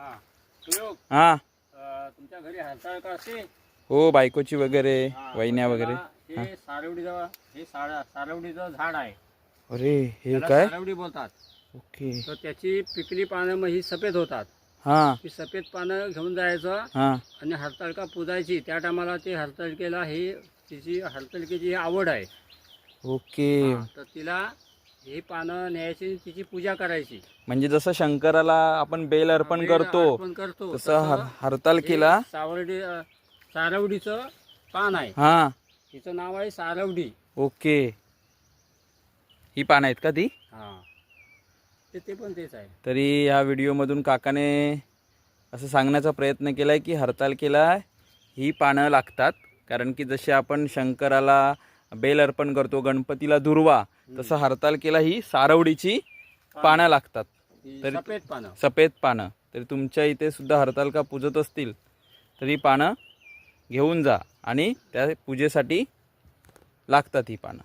हा प्रयोग हा तुमच्या घरी हरताळ असते? हो, बायकोची वगैरे, हा, वहिन्या मग वगैरे. त्याला हे सारवडीचं हे सारवडीचं झाड आहे. अरे हे त्याला काय? सारवडी बोलतात. ओके. तर त्याची पिकली पानं मग ही सफेद होतात. हा ही सफेद पानं घेऊन जायचं हा आणि हरताळका पुजायची. त्या टायमाला ते हरताळकेला ही तिची हरताळकेची आवड आहे. ओके. हा, तर तिला ही पानं न्यायची आणि तिची पूजा करायची. म्हणजे जसं शंकराला आपण बेल अर्पण बेल करतो अर्पण करतो तसं हरताळकेला हे सारवडीचं पान आहे. हा. तिचं नाव आहे सारवडी. ओके. ही पानं आहेत का ती? हा, ते पण तेच आहे. तरी ह्या व्हिडिओमधून काकाने असं सांगण्याचा प्रयत्न केला आहे की हरताळकेला ही पानं लागतात, कारण की जसे आपण शंकराला बेल अर्पण करतो, गणपतीला दुर्वा, तसं हरताळकेला ही सारवडीची पानं लागतात. तरी सफेद पानं. सफेद पानं. तरी तुमच्या इथे सुद्धा हरताळका पूजत असतील तर ही पानं घेऊन जा आणि त्या पूजेसाठी लागतात ही पानं.